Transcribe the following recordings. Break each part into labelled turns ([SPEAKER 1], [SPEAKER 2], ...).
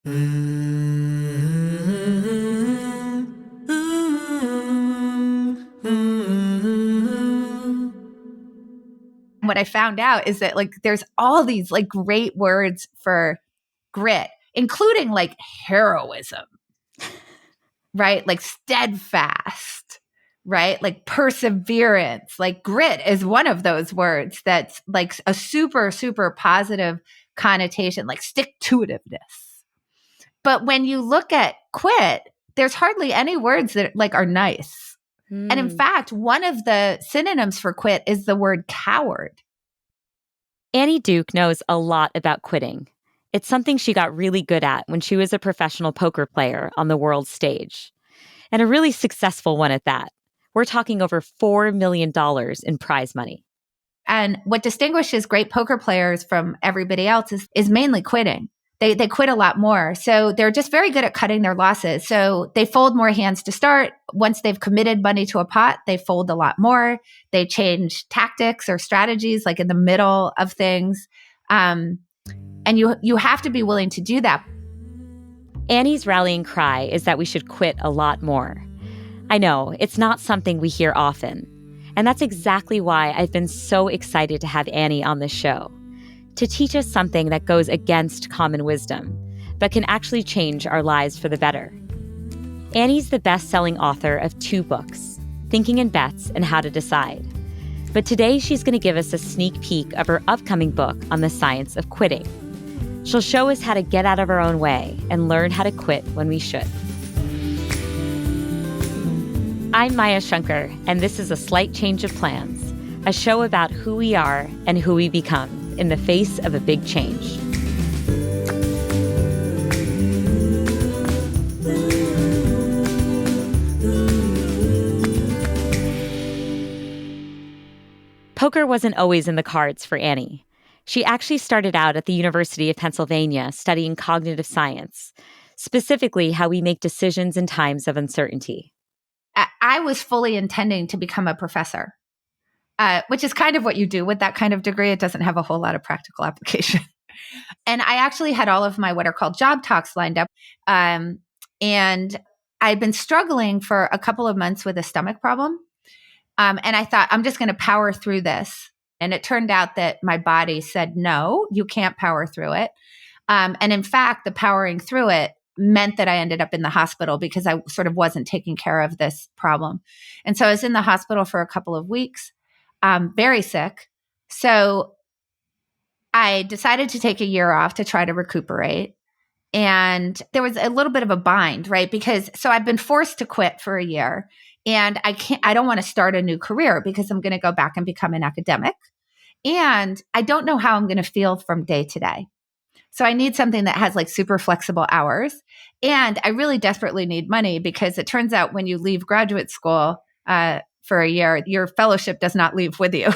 [SPEAKER 1] What I found out is that like there's all these like great words for grit, including like heroism, right? Like steadfast, right? Like perseverance. Like grit is one of those words that's like a super, super positive connotation, like stick to itiveness. But when you look at quit, there's hardly any words that like are nice. And in fact, one of the synonyms for quit is the word coward.
[SPEAKER 2] Annie Duke knows a lot about quitting. It's something she got really good at when she was a professional poker player on the world stage. And a really successful one at that. We're talking over $4 million in prize money.
[SPEAKER 1] And what distinguishes great poker players from everybody else is mainly quitting. They quit a lot more. So they're just very good at cutting their losses. So they fold more hands to start. Once they've committed money to a pot, they fold a lot more. They change tactics or strategies like in the middle of things. And you have to be willing to do that.
[SPEAKER 2] Annie's rallying cry is that we should quit a lot more. I know, it's not something we hear often. And that's exactly why I've been so excited to have Annie on this show. To teach us something that goes against common wisdom, but can actually change our lives for the better. Annie's the best-selling author of 2 books, Thinking in Bets and How to Decide. But today she's going to give us a sneak peek of her upcoming book on the science of quitting. She'll show us how to get out of our own way and learn how to quit when we should. I'm Maya Shankar, and this is A Slight Change of Plans, a show about who we are and who we become in the face of a big change. Poker wasn't always in the cards for Annie. She actually started out at the University of Pennsylvania studying cognitive science, specifically how we make decisions in times of uncertainty.
[SPEAKER 1] I was fully intending to become a professor. Which is kind of what you do with that kind of degree. It doesn't have a whole lot of practical application. And I actually had all of my what are called job talks lined up. And I'd been struggling for a couple of months with a stomach problem. And I thought, I'm just going to power through this. And it turned out that my body said, no, you can't power through it. And in fact, the powering through it meant that I ended up in the hospital because I sort of wasn't taking care of this problem. And so I was in the hospital for a couple of weeks. Very sick. So I decided to take a year off to try to recuperate. And there was a little bit of a bind, right? Because so I've been forced to quit for a year and I don't want to start a new career because I'm going to go back and become an academic. And I don't know how I'm going to feel from day to day. So I need something that has like super flexible hours. And I really desperately need money because it turns out when you leave graduate school, for a year, your fellowship does not leave with you.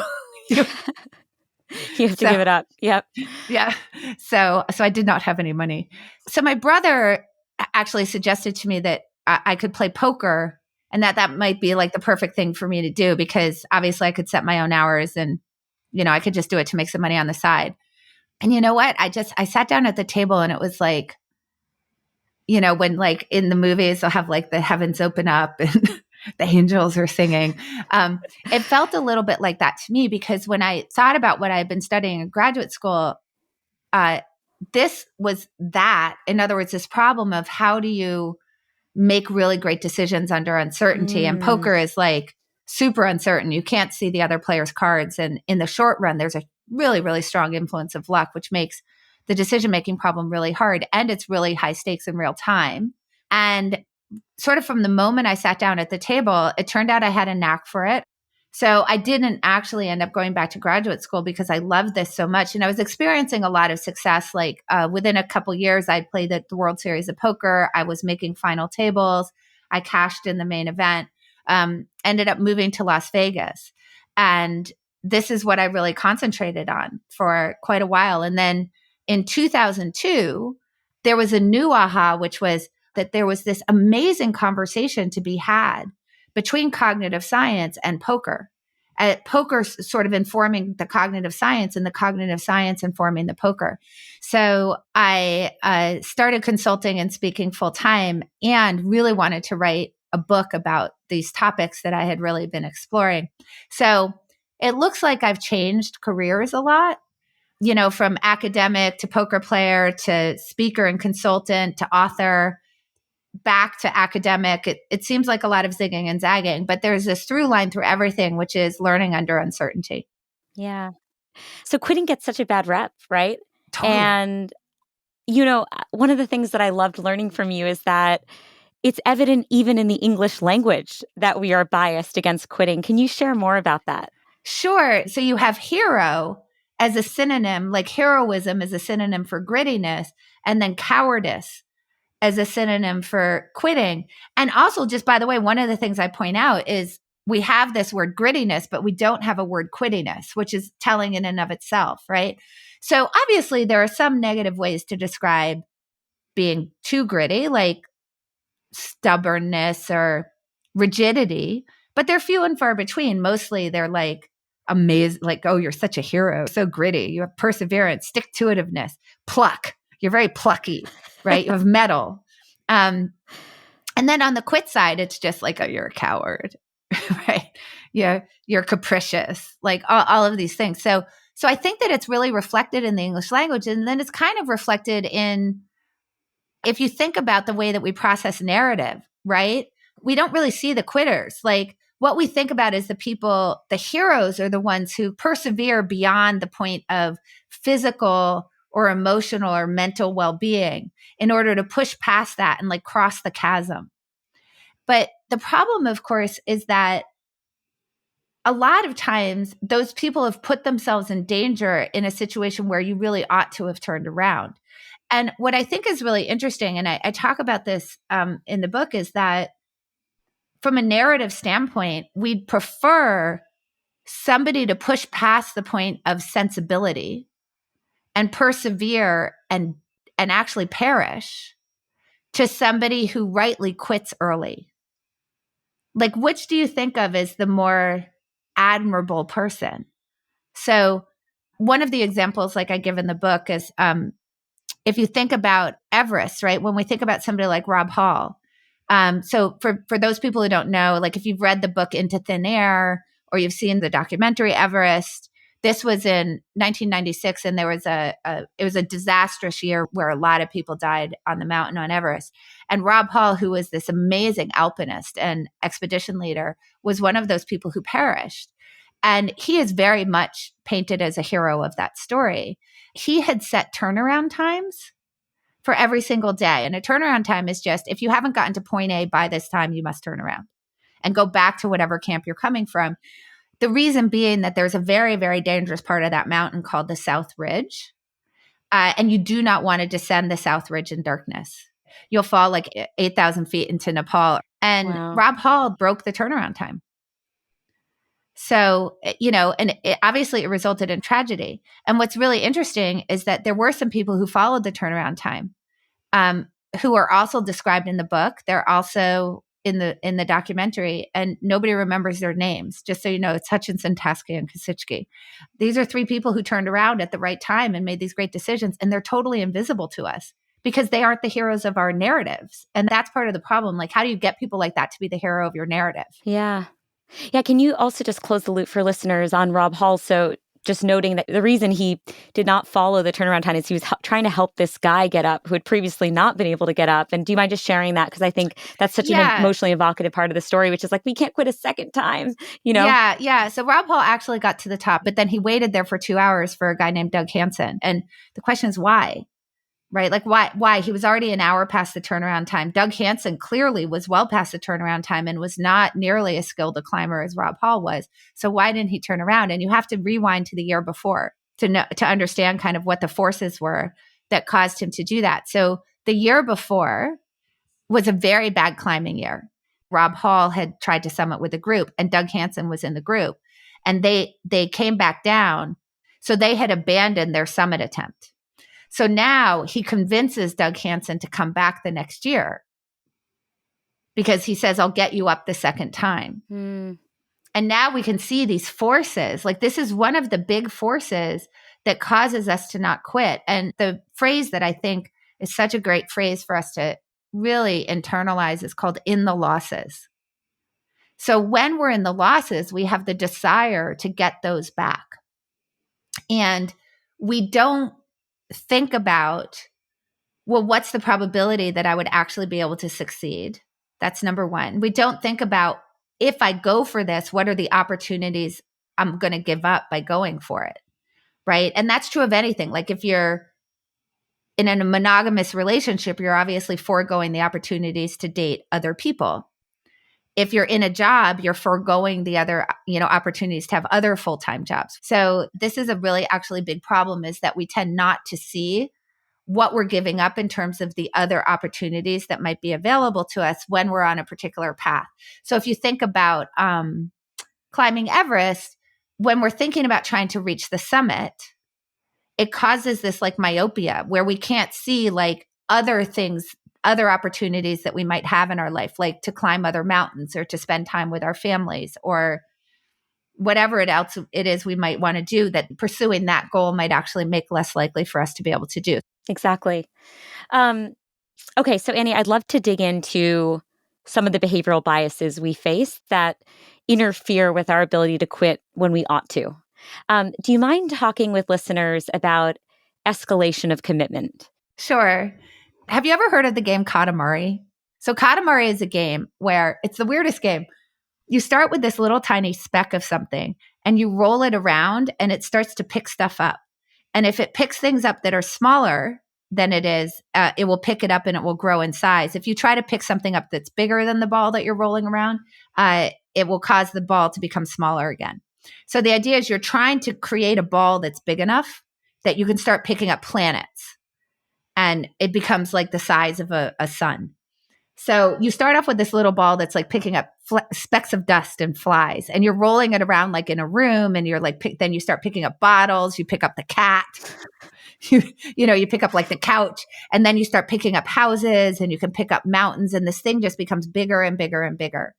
[SPEAKER 2] You have to give it up. Yep.
[SPEAKER 1] Yeah. So I did not have any money. So my brother actually suggested to me that I could play poker and that might be like the perfect thing for me to do because obviously I could set my own hours and, I could just do it to make some money on the side. And you know what? I sat down at the table and it was like, when like in the movies, they'll have like the heavens open up and the angels are singing. It felt a little bit like that to me because when I thought about what I had been studying in graduate school, this was that. In other words, this problem of how do you make really great decisions under uncertainty? And poker is like super uncertain. You can't see the other player's cards. And in the short run, there's a really, really strong influence of luck, which makes the decision-making problem really hard. And it's really high stakes in real time. And sort of from the moment I sat down at the table, it turned out I had a knack for it. So I didn't actually end up going back to graduate school because I loved this so much. And I was experiencing a lot of success. Like within a couple years, I'd played the World Series of Poker. I was making final tables. I cashed in the main event, ended up moving to Las Vegas. And this is what I really concentrated on for quite a while. And then in 2002, there was a new aha, which was that there was this amazing conversation to be had between cognitive science and poker. poker sort of informing the cognitive science and the cognitive science informing the poker. So I started consulting and speaking full time and really wanted to write a book about these topics that I had really been exploring. So it looks like I've changed careers a lot, from academic to poker player to speaker and consultant to author, back to academic. It seems like a lot of zigging and zagging, but there's this through line through everything, which is learning under uncertainty.
[SPEAKER 2] Yeah. So quitting gets such a bad rep, right?
[SPEAKER 1] Totally.
[SPEAKER 2] And, one of the things that I loved learning from you is that it's evident even in the English language that we are biased against quitting. Can you share more about that?
[SPEAKER 1] Sure. So you have hero as a synonym, like heroism is a synonym for grittiness, and then cowardice as a synonym for quitting. And also, just by the way, one of the things I point out is we have this word grittiness, but we don't have a word quittiness, which is telling in and of itself, right? So obviously there are some negative ways to describe being too gritty, like stubbornness or rigidity, but they're few and far between. Mostly they're like amazing, like, oh, you're such a hero, so gritty. You have perseverance, stick-to-itiveness, pluck. You're very plucky, right? You have mettle. And then on the quit side, it's just like, oh, you're a coward, right? You're capricious, like all of these things. So I think that it's really reflected in the English language. And then it's kind of reflected in, if you think about the way that we process narrative, right? We don't really see the quitters. Like what we think about is the people, the heroes are the ones who persevere beyond the point of physical or emotional or mental well-being in order to push past that and like cross the chasm. But the problem, of course, is that a lot of times those people have put themselves in danger in a situation where you really ought to have turned around. And what I think is really interesting, and I talk about this in the book, is that from a narrative standpoint, we'd prefer somebody to push past the point of sensibility and persevere and actually perish to somebody who rightly quits early. Like, which do you think of as the more admirable person? So one of the examples like I give in the book is if you think about Everest, right? When we think about somebody like Rob Hall. So for those people who don't know, like if you've read the book Into Thin Air or you've seen the documentary Everest, this was in 1996, and there was it was a disastrous year where a lot of people died on the mountain on Everest. And Rob Hall, who was this amazing alpinist and expedition leader, was one of those people who perished. And he is very much painted as a hero of that story. He had set turnaround times for every single day. And a turnaround time is just, if you haven't gotten to point A by this time, you must turn around and go back to whatever camp you're coming from. The reason being that there's a very, very dangerous part of that mountain called the South Ridge. And you do not want to descend the South Ridge in darkness. You'll fall like 8,000 feet into Nepal. And wow. Rob Hall broke the turnaround time. So, and obviously it resulted in tragedy. And what's really interesting is that there were some people who followed the turnaround time, who are also described in the book. They're also in the documentary, and nobody remembers their names. Just so you know, it's Hutchinson, Taskey, and Kosicki. These are three people who turned around at the right time and made these great decisions, and they're totally invisible to us because they aren't the heroes of our narratives. And that's part of the problem. Like, how do you get people like that to be the hero of your narrative?
[SPEAKER 2] Yeah. Yeah. Can you also just close the loop for listeners on Rob Hall? So just noting that the reason he did not follow the turnaround time is he was trying to help this guy get up who had previously not been able to get up. And do you mind just sharing that? Because I think that's such an emotionally evocative part of the story, which is like, we can't quit a second time,
[SPEAKER 1] Yeah. So Rob Hall actually got to the top, but then he waited there for 2 hours for a guy named Doug Hansen. And the question is why? Right? Like, why? He was already an hour past the turnaround time. Doug Hansen clearly was well past the turnaround time and was not nearly as skilled a climber as Rob Hall was. So why didn't he turn around? And you have to rewind to the year before to understand kind of what the forces were that caused him to do that. So the year before was a very bad climbing year. Rob Hall had tried to summit with a group, and Doug Hansen was in the group. And they came back down. So they had abandoned their summit attempt. So now he convinces Doug Hansen to come back the next year because he says, I'll get you up the second time. And now we can see these forces. Like this is one of the big forces that causes us to not quit. And the phrase that I think is such a great phrase for us to really internalize is called in the losses. So when we're in the losses, we have the desire to get those back. And we don't think about, well, what's the probability that I would actually be able to succeed? That's number one. We don't think about, if I go for this, what are the opportunities I'm going to give up by going for it? Right. And that's true of anything. Like if you're in a monogamous relationship, you're obviously foregoing the opportunities to date other people. If you're in a job, you're foregoing the other, opportunities to have other full-time jobs. So this is a really actually big problem, is that we tend not to see what we're giving up in terms of the other opportunities that might be available to us when we're on a particular path. So if you think about climbing Everest, when we're thinking about trying to reach the summit, it causes this like myopia where we can't see like other things, other opportunities that we might have in our life, like to climb other mountains or to spend time with our families or whatever else it is we might want to do, that pursuing that goal might actually make less likely for us to be able to do.
[SPEAKER 2] Exactly. Okay, so Annie, I'd love to dig into some of the behavioral biases we face that interfere with our ability to quit when we ought to. Do you mind talking with listeners about escalation of commitment?
[SPEAKER 1] Sure. Have you ever heard of the game Katamari? So Katamari is a game where it's the weirdest game. You start with this little tiny speck of something and you roll it around and it starts to pick stuff up. And if it picks things up that are smaller than it is, it will pick it up and it will grow in size. If you try to pick something up that's bigger than the ball that you're rolling around, it will cause the ball to become smaller again. So the idea is you're trying to create a ball that's big enough that you can start picking up planets and it becomes like the size of a sun. So you start off with this little ball that's like picking up specks of dust and flies, and you're rolling it around like in a room, and you're like, then you start picking up bottles, you pick up the cat, you pick up like the couch, and then you start picking up houses, and you can pick up mountains, and this thing just becomes bigger and bigger and bigger.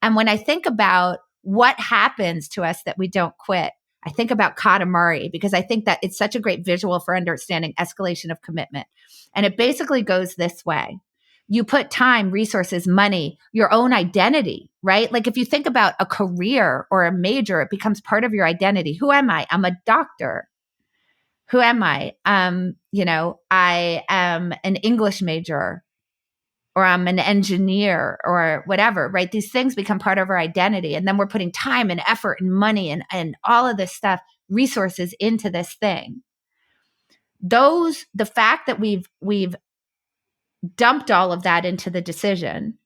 [SPEAKER 1] And when I think about what happens to us that we don't quit, I think about Katamari, because I think that it's such a great visual for understanding escalation of commitment. And it basically goes this way. You put time, resources, money, your own identity, right? Like if you think about a career or a major, it becomes part of your identity. Who am I? I'm a doctor. Who am I? I am an English major, or I'm an engineer, or whatever, right? These things become part of our identity. And then we're putting time and effort and money and all of this stuff, resources into this thing. The fact that we've dumped all of that into the decision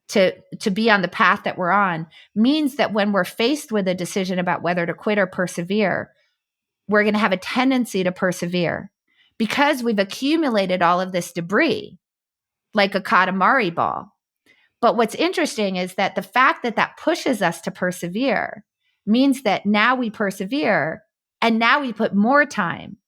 [SPEAKER 1] to be on the path that we're on means that when we're faced with a decision about whether to quit or persevere, we're going to have a tendency to persevere because we've accumulated all of this debris like a Katamari ball. But what's interesting is that the fact that that pushes us to persevere means that now we persevere and now we put more time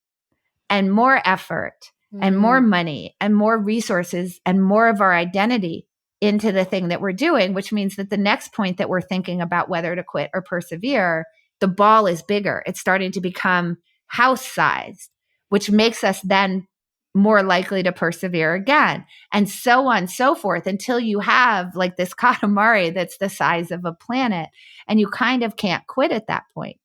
[SPEAKER 1] and more effort and more money and more resources and more of our identity into the thing that we're doing, which means that the next point that we're thinking about whether to quit or persevere, the ball is bigger. It's starting to become house-sized, which makes us then more likely to persevere again, and so on and so forth, until you have like this Katamari that's the size of a planet, and you kind of can't quit at that point.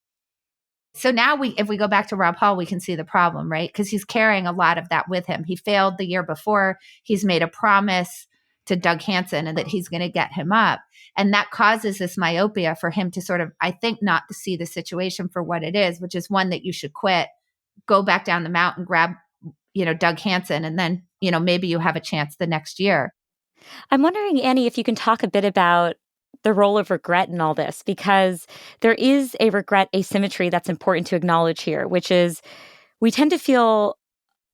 [SPEAKER 1] So now if we go back to Rob Hall, we can see the problem, right? Because he's carrying a lot of that with him. He failed the year before. He's made a promise to Doug Hansen and that he's going to get him up. And that causes this myopia for him to sort of, I think, not to see the situation for what it is, which is one that you should quit, go back down the mountain, grab, Doug Hansen, and then, maybe you have a chance the next year.
[SPEAKER 2] I'm wondering, Annie, if you can talk a bit about the role of regret in all this, because there is a regret asymmetry that's important to acknowledge here, which is we tend to feel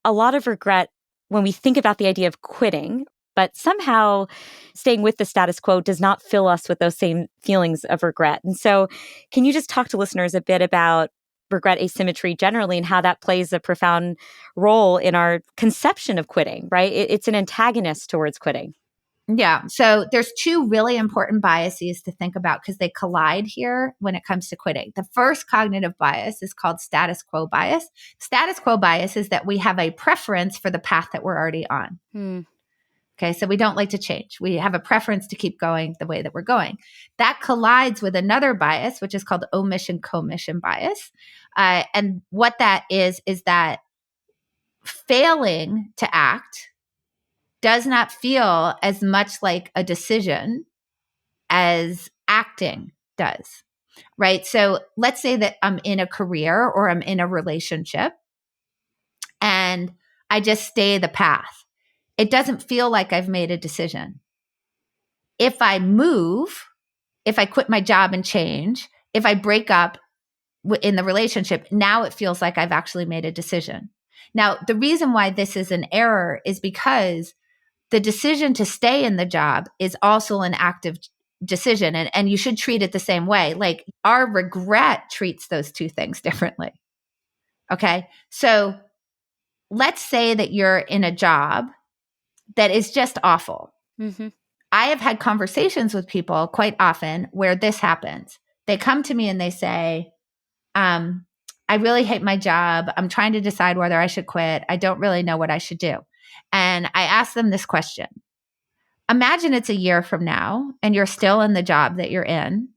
[SPEAKER 2] a lot of regret when we think about the idea of quitting, but somehow staying with the status quo does not fill us with those same feelings of regret. And so can you just talk to listeners a bit about regret asymmetry generally and how that plays a profound role in our conception of quitting, right? It's an antagonist towards quitting.
[SPEAKER 1] Yeah. So there's two really important biases to think about because they collide here when it comes to quitting. The first cognitive bias is called status quo bias. Status quo bias is that we have a preference for the path that we're already on. Okay. So we don't like to change. We have a preference to keep going the way that we're going. That collides with another bias, which is called omission commission bias. And what that is that failing to act does not feel as much like a decision as acting does, right? So let's say that I'm in a career or I'm in a relationship and I just stay the path. It doesn't feel like I've made a decision. If I move, if I quit my job and change, if I break up in the relationship, now it feels like I've actually made a decision. Now, the reason why this is an error is because the decision to stay in the job is also an active decision. And you should treat it the same way. Like our regret treats those two things differently. Okay. So let's say that you're in a job that is just awful.
[SPEAKER 2] Mm-hmm.
[SPEAKER 1] I have had conversations with people quite often where this happens. They come to me and they say, I really hate my job. I'm trying to decide whether I should quit. I don't really know what I should do. And I ask them this question. Imagine it's a year from now and you're still in the job that you're in.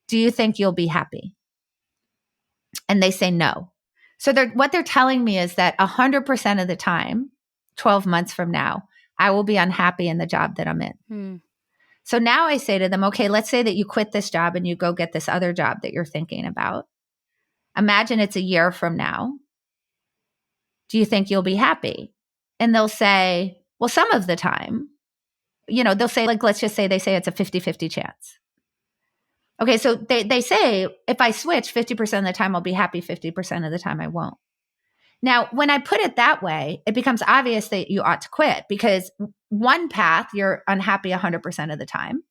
[SPEAKER 1] Do you think you'll be happy? And they say no. So what they're telling me is that 100% of the time, 12 months from now, I will be unhappy in the job that I'm in. So now I say to them, okay, let's say that you quit this job and you go get this other job that you're thinking about. Imagine it's a year from now. Do you think you'll be happy? And they'll say, well, some of the time, they'll say, like, let's just say they say it's a 50-50 chance. Okay, so they say, if I switch 50% of the time, I'll be happy, 50% of the time I won't. Now, when I put it that way, it becomes obvious that you ought to quit because one path, you're unhappy 100% of the time.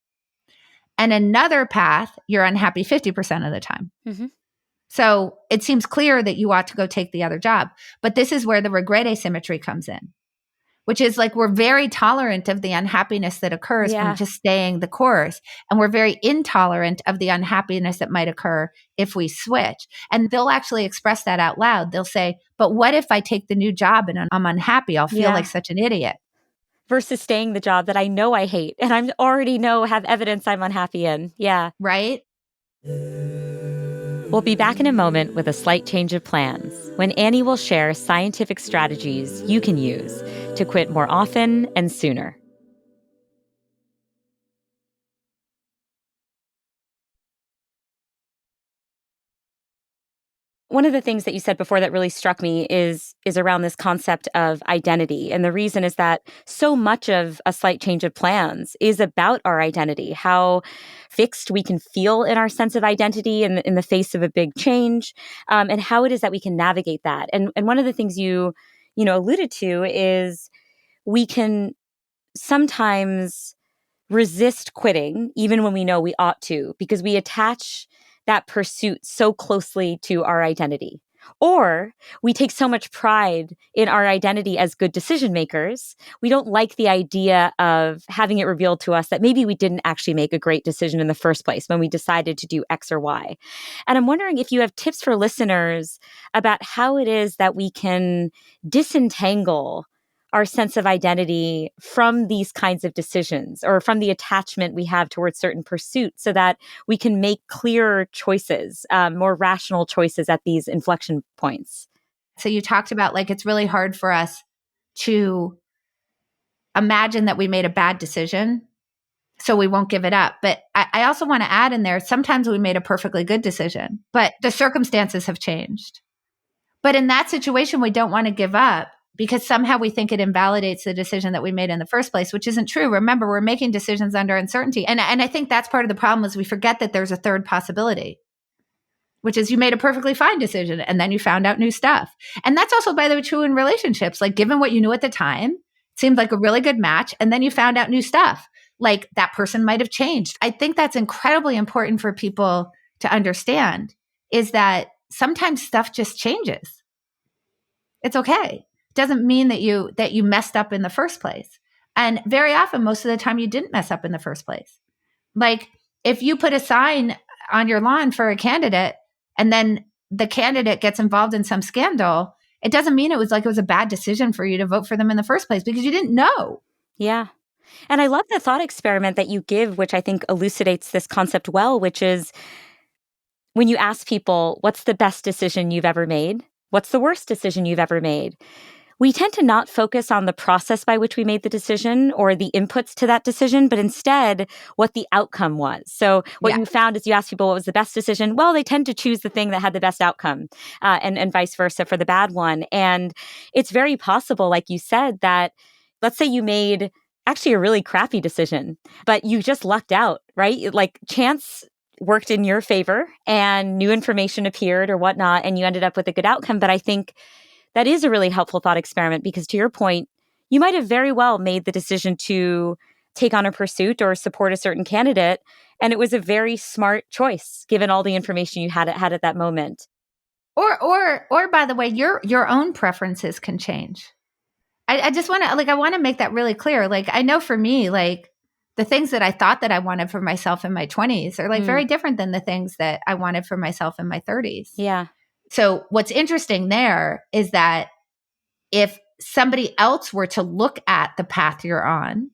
[SPEAKER 1] And another path, you're unhappy 50% of the time.
[SPEAKER 2] Mm-hmm.
[SPEAKER 1] So it seems clear that you ought to go take the other job. But this is where the regret asymmetry comes in, which is like we're very tolerant of the unhappiness that occurs from just staying the course. And we're very intolerant of the unhappiness that might occur if we switch. And they'll actually express that out loud. They'll say, but what if I take the new job and I'm unhappy? I'll feel like such an idiot.
[SPEAKER 2] Versus staying the job that I know I hate and I already have evidence I'm unhappy in. Yeah.
[SPEAKER 1] Right?
[SPEAKER 2] We'll be back in a moment with a slight change of plans when Annie will share scientific strategies you can use to quit more often and sooner. One of the things that you said before that really struck me is around this concept of identity. And the reason is that so much of a slight change of plans is about our identity, how fixed we can feel in our sense of identity in the face of a big change, and how it is that we can navigate that. And one of the things you alluded to is we can sometimes resist quitting even when we know we ought to, because we attach that pursuit so closely to our identity. Or we take so much pride in our identity as good decision makers, we don't like the idea of having it revealed to us that maybe we didn't actually make a great decision in the first place when we decided to do X or Y. And I'm wondering if you have tips for listeners about how it is that we can disentangle our sense of identity from these kinds of decisions or from the attachment we have towards certain pursuits so that we can make clearer choices, more rational choices at these inflection points.
[SPEAKER 1] So you talked about like it's really hard for us to imagine that we made a bad decision, so we won't give it up. But I also want to add in there, sometimes we made a perfectly good decision, but the circumstances have changed. But in that situation, we don't want to give up because somehow we think it invalidates the decision that we made in the first place, which isn't true. Remember, we're making decisions under uncertainty. And I think that's part of the problem is we forget that there's a third possibility, which is you made a perfectly fine decision and then you found out new stuff. And that's also, by the way, true in relationships. Like given what you knew at the time, it seemed like a really good match. And then you found out new stuff. Like that person might have changed. I think that's incredibly important for people to understand is that sometimes stuff just changes. It's okay. Doesn't mean that you messed up in the first place. And very often, most of the time, you didn't mess up in the first place. Like if you put a sign on your lawn for a candidate and then the candidate gets involved in some scandal, it doesn't mean it was a bad decision for you to vote for them in the first place because you didn't know.
[SPEAKER 2] Yeah. And I love the thought experiment that you give, which I think elucidates this concept well, which is when you ask people, what's the best decision you've ever made? What's the worst decision you've ever made? We tend to not focus on the process by which we made the decision or the inputs to that decision, but instead what the outcome was. So what you found is you ask people what was the best decision. Well, they tend to choose the thing that had the best outcome, and vice versa for the bad one. And it's very possible, like you said, that let's say you made actually a really crappy decision, but you just lucked out, right? Like chance worked in your favor and new information appeared or whatnot, and you ended up with a good outcome. But I think that is a really helpful thought experiment because to your point, you might have very well made the decision to take on a pursuit or support a certain candidate. And it was a very smart choice given all the information you had at that moment.
[SPEAKER 1] Or by the way, your own preferences can change. I just want to I want to make that really clear. Like I know for me, like the things that I thought that I wanted for myself in my 20s are very different than the things that I wanted for myself in my 30s.
[SPEAKER 2] Yeah.
[SPEAKER 1] So what's interesting there is that if somebody else were to look at the path you're on,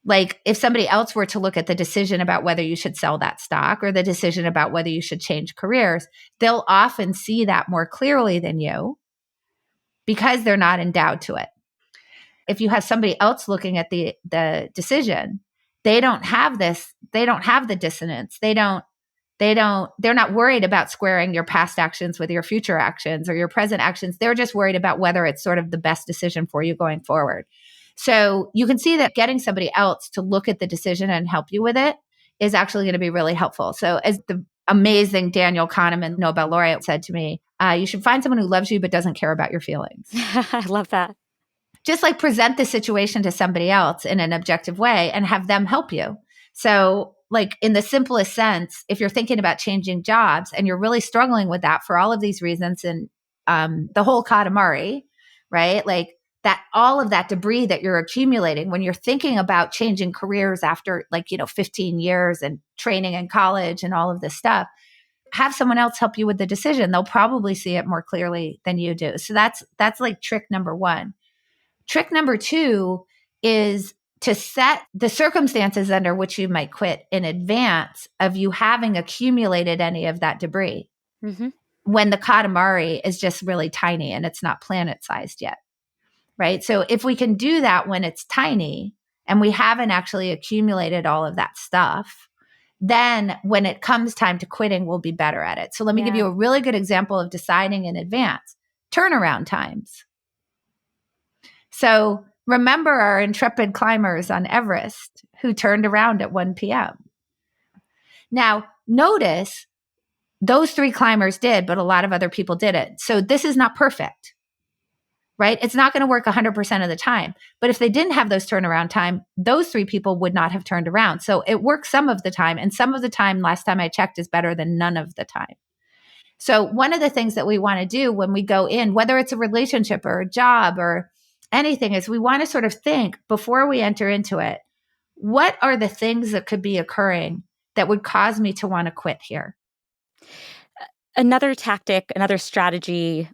[SPEAKER 1] like if somebody else were to look at the decision about whether you should sell that stock or the decision about whether you should change careers, they'll often see that more clearly than you because they're not endowed to it. If you have somebody else looking at the decision, they don't have the dissonance. They're not worried about squaring your past actions with your future actions or your present actions. They're just worried about whether it's sort of the best decision for you going forward. So you can see that getting somebody else to look at the decision and help you with it is actually going to be really helpful. So as the amazing Daniel Kahneman, Nobel laureate, said to me, you should find someone who loves you but doesn't care about your feelings.
[SPEAKER 2] I love that.
[SPEAKER 1] Just present the situation to somebody else in an objective way and have them help you. So in the simplest sense, if you're thinking about changing jobs and you're really struggling with that for all of these reasons and the whole Katamari, right? That all of that debris that you're accumulating when you're thinking about changing careers after 15 years and training in college and all of this stuff, have someone else help you with the decision. They'll probably see it more clearly than you do. So that's trick number one. Trick number two is to set the circumstances under which you might quit in advance of you having accumulated any of that debris when the Katamari is just really tiny and it's not planet-sized yet, right? So if we can do that when it's tiny and we haven't actually accumulated all of that stuff, then when it comes time to quitting, we'll be better at it. So let me give you a really good example of deciding in advance. Turnaround times. So remember our intrepid climbers on Everest who turned around at 1 p.m. Now, notice those 3 climbers did, but a lot of other people didn't. So this is not perfect, right? It's not going to work 100% of the time. But if they didn't have those turnaround time, those 3 people would not have turned around. So it works some of the time. And some of the time, last time I checked, is better than none of the time. So one of the things that we want to do when we go in, whether it's a relationship or a job or anything, is we want to sort of think before we enter into it, what are the things that could be occurring that would cause me to want to quit here?
[SPEAKER 2] Another tactic, another strategy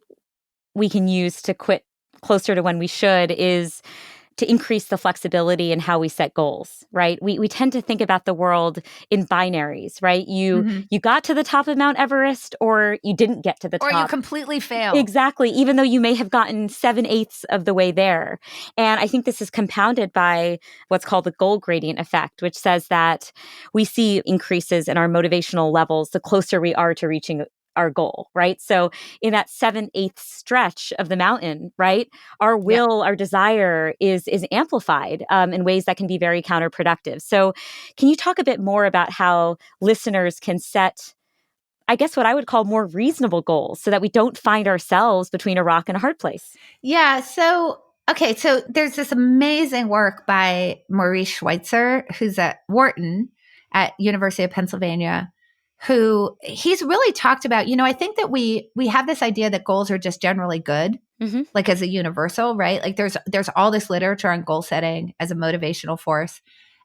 [SPEAKER 2] we can use to quit closer to when we should is to increase the flexibility in how we set goals, right? We tend to think about the world in binaries, right? You got to the top of Mount Everest or you didn't get to the top.
[SPEAKER 1] Or you completely failed.
[SPEAKER 2] Exactly, even though you may have gotten 7/8 of the way there. And I think this is compounded by what's called the goal gradient effect, which says that we see increases in our motivational levels the closer we are to reaching our goal, right? So in that 7/8 stretch of the mountain, right, our will, our desire is amplified in ways that can be very counterproductive. So can you talk a bit more about how listeners can set, I guess, what I would call more reasonable goals so that we don't find ourselves between a rock and a hard place?
[SPEAKER 1] Yeah. So there's this amazing work by Maurice Schweitzer, who's at Wharton at University of Pennsylvania, who he's really talked about, I think that we have this idea that goals are just generally good. like as a universal, right? Like there's all this literature on goal setting as a motivational force.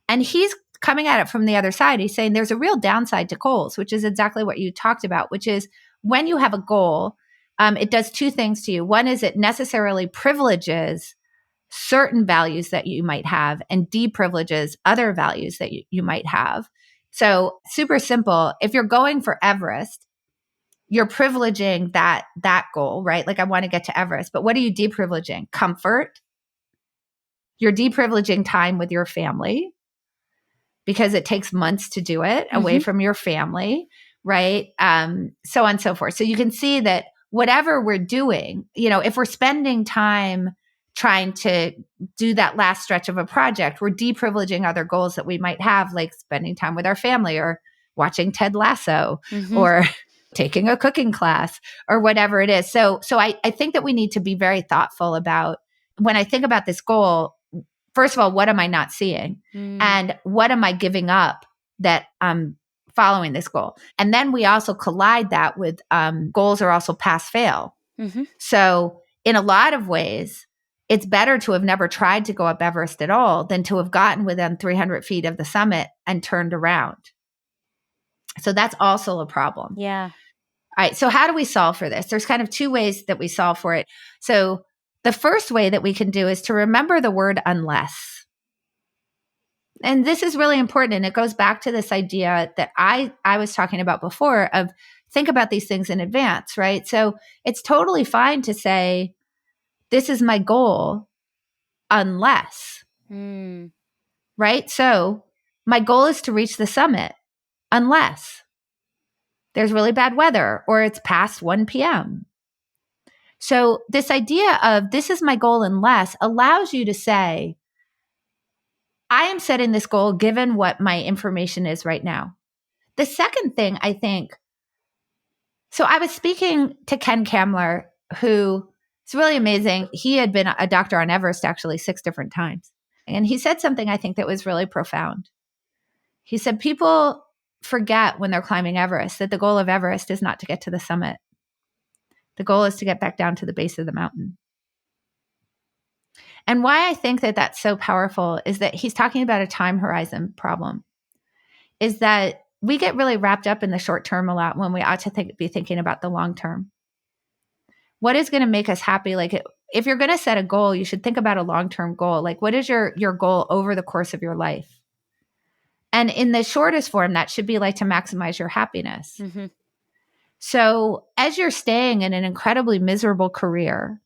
[SPEAKER 1] And he's coming at it from the other side. He's saying there's a real downside to goals, which is exactly what you talked about, which is when you have a goal, it does two things to you. One is it necessarily privileges certain values that you might have and deprivileges other values that you might have. So super simple. If you're going for Everest, you're privileging that goal, right? Like I want to get to Everest, but what are you deprivileging? Comfort. You're deprivileging time with your family because it takes months to do it away from your family, right? So on and so forth. So you can see that whatever we're doing, if we're spending time trying to do that last stretch of a project, we're deprivileging other goals that we might have, like spending time with our family or watching Ted Lasso or taking a cooking class or whatever it is. So I think that we need to be very thoughtful about when I think about this goal. First of all, what am I not seeing? And what am I giving up that I'm following this goal? And then we also collide that with goals are also pass fail. So in a lot of ways, it's better to have never tried to go up Everest at all than to have gotten within 300 feet of the summit and turned around. So that's also a problem.
[SPEAKER 2] Yeah.
[SPEAKER 1] All right. So how do we solve for this? There's kind of two ways that we solve for it. So the first way that we can do is to remember the word unless. And this is really important. And it goes back to this idea that I was talking about before of think about these things in advance, right? So it's totally fine to say, this is my goal unless, right? So my goal is to reach the summit unless there's really bad weather or it's past 1 p.m. So this idea of this is my goal unless allows you to say, I am setting this goal given what my information is right now. The second thing I think, so I was speaking to Ken Kamler, who is really amazing. He had been a doctor on Everest actually 6 different times. And he said something I think that was really profound. He said, people forget when they're climbing Everest that the goal of Everest is not to get to the summit. The goal is to get back down to the base of the mountain. And why I think that that's so powerful is that he's talking about a time horizon problem, is that we get really wrapped up in the short term a lot when we ought to be thinking about the long term. What is going to make us happy? Like if you're going to set a goal, you should think about a long-term goal. Like what is your goal over the course of your life? And in the shortest form, that should be like to maximize your happiness. So as you're staying in an incredibly miserable career,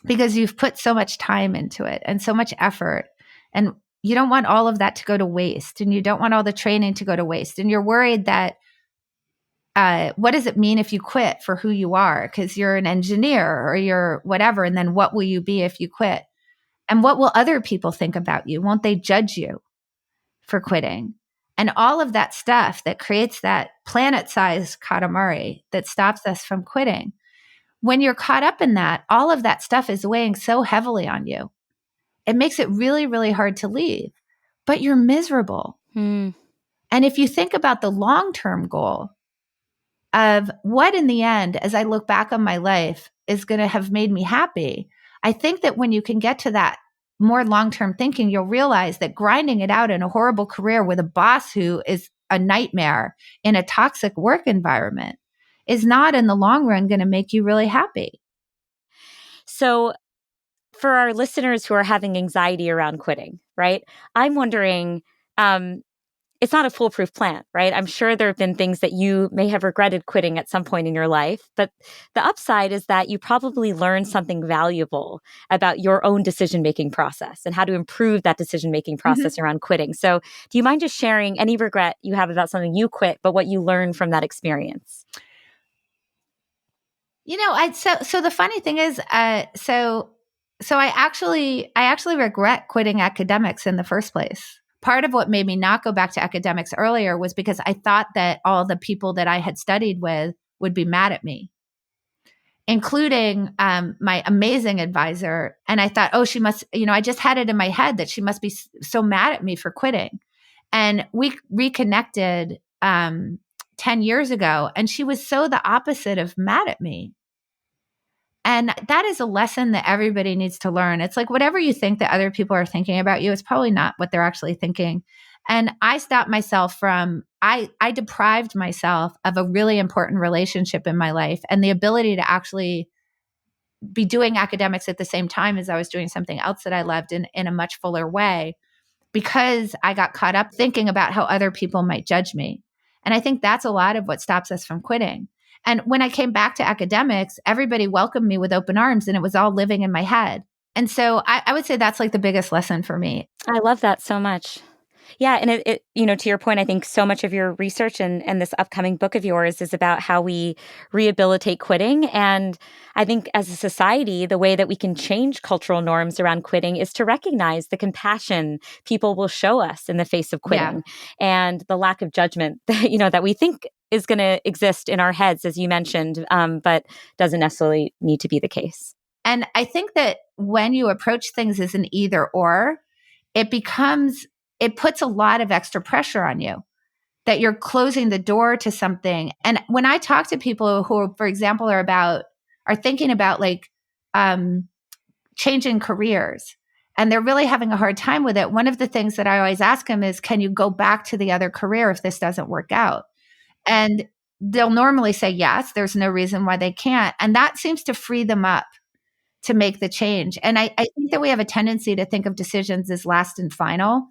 [SPEAKER 1] because you've put so much time into it and so much effort, and you don't want all of that to go to waste, and you don't want all the training to go to waste, and you're worried that what does it mean if you quit for who you are? Because you're an engineer or you're whatever, and then what will you be if you quit? And what will other people think about you? Won't they judge you for quitting? And all of that stuff that creates that planet-sized katamari that stops us from quitting. When you're caught up in that, all of that stuff is weighing so heavily on you. It makes it really, really hard to leave, but you're miserable. And if you think about the long-term goal of what in the end, as I look back on my life, is going to have made me happy, I think that when you can get to that more long-term thinking, you'll realize that grinding it out in a horrible career with a boss who is a nightmare in a toxic work environment is not in the long run going to make you really happy.
[SPEAKER 2] So for our listeners who are having anxiety around quitting, right? I'm wondering, it's not a foolproof plan, right? I'm sure there have been things that you may have regretted quitting at some point in your life, but the upside is that you probably learned something valuable about your own decision-making process and how to improve that decision-making process around quitting. So do you mind just sharing any regret you have about something you quit, but what you learned from that experience?
[SPEAKER 1] So the funny thing is, so I actually regret quitting academics in the first place. Part of what made me not go back to academics earlier was because I thought that all the people that I had studied with would be mad at me, including my amazing advisor. And I thought, oh, she must, I just had it in my head that she must be so mad at me for quitting. And we reconnected 10 years ago, and she was so the opposite of mad at me. And that is a lesson that everybody needs to learn. It's like whatever you think that other people are thinking about you, it's probably not what they're actually thinking. And I stopped myself from, I deprived myself of a really important relationship in my life and the ability to actually be doing academics at the same time as I was doing something else that I loved in a much fuller way, because I got caught up thinking about how other people might judge me. And I think that's a lot of what stops us from quitting. And when I came back to academics, everybody welcomed me with open arms and it was all living in my head. And so I would say that's like the biggest lesson for me.
[SPEAKER 2] I love that so much. Yeah. And it to your point, I think so much of your research and this upcoming book of yours is about how we rehabilitate quitting. And I think as a society, the way that we can change cultural norms around quitting is to recognize the compassion people will show us in the face of quitting and the lack of judgment that, that we think is going to exist in our heads, as you mentioned, but doesn't necessarily need to be the case.
[SPEAKER 1] And I think that when you approach things as an either or, it puts a lot of extra pressure on you that you're closing the door to something. And when I talk to people who, for example, are thinking about like changing careers and they're really having a hard time with it, one of the things that I always ask them is, can you go back to the other career if this doesn't work out? And they'll normally say yes, there's no reason why they can't. And that seems to free them up to make the change. And I think that we have a tendency to think of decisions as last and final.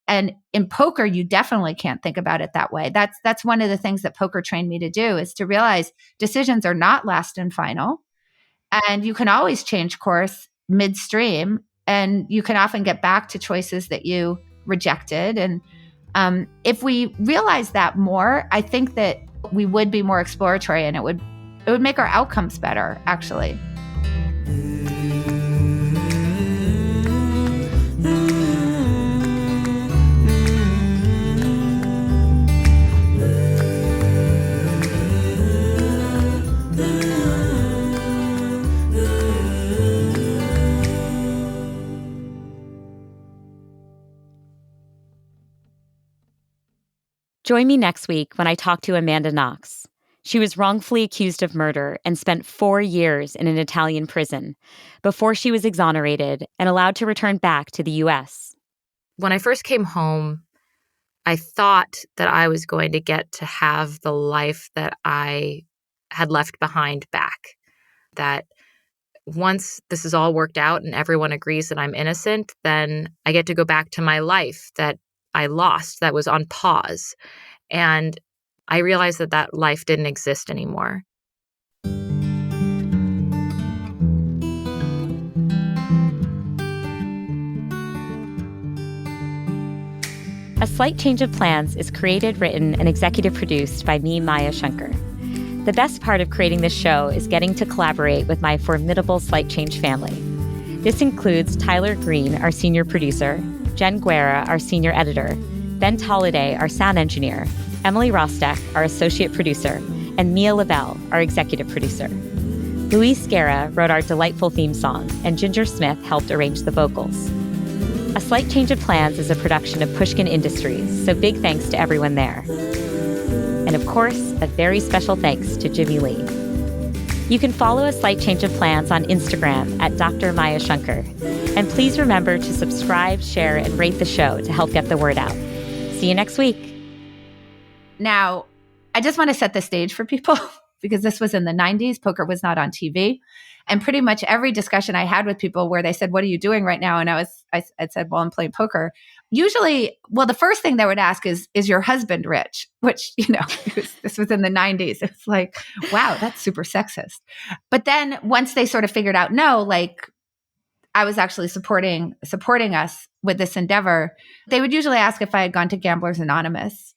[SPEAKER 1] And in poker, you definitely can't think about it that way. That's one of the things that poker trained me to do, is to realize decisions are not last and final. And you can always change course midstream. And you can often get back to choices that you rejected. And if we realize that more, I think that we would be more exploratory and it would make our outcomes better, actually.
[SPEAKER 2] Join me next week when I talk to Amanda Knox. She was wrongfully accused of murder and spent 4 years in an Italian prison before she was exonerated and allowed to return back to the U.S.
[SPEAKER 3] When I first came home, I thought that I was going to get to have the life that I had left behind back. That once this is all worked out and everyone agrees that I'm innocent, then I get to go back to my life that I lost, that was on pause. And I realized that that life didn't exist anymore.
[SPEAKER 2] A Slight Change of Plans is created, written, and executive produced by me, Maya Shankar. The best part of creating this show is getting to collaborate with my formidable Slight Change family. This includes Tyler Green, our senior producer, Jen Guerra, our senior editor, Ben Tolliday, our sound engineer, Emily Rostek, our associate producer, and Mia Lavelle, our executive producer. Luis Guerra wrote our delightful theme song, and Ginger Smith helped arrange the vocals. A Slight Change of Plans is a production of Pushkin Industries, so big thanks to everyone there. And of course, a very special thanks to Jimmy Lee. You can follow A Slight Change of Plans on Instagram at Dr. Maya Shankar. And please remember to subscribe, share, and rate the show to help get the word out. See you next week.
[SPEAKER 1] Now, I just want to set the stage for people because this was in the 90s. Poker was not on TV. And pretty much every discussion I had with people where they said, what are you doing right now? And I said, well, I'm playing poker. Usually, well, the first thing they would ask is your husband rich? Which, this was in the 90s. It's like, wow, that's super sexist. But then once they sort of figured out, no, like I was actually supporting us with this endeavor, they would usually ask if I had gone to Gamblers Anonymous.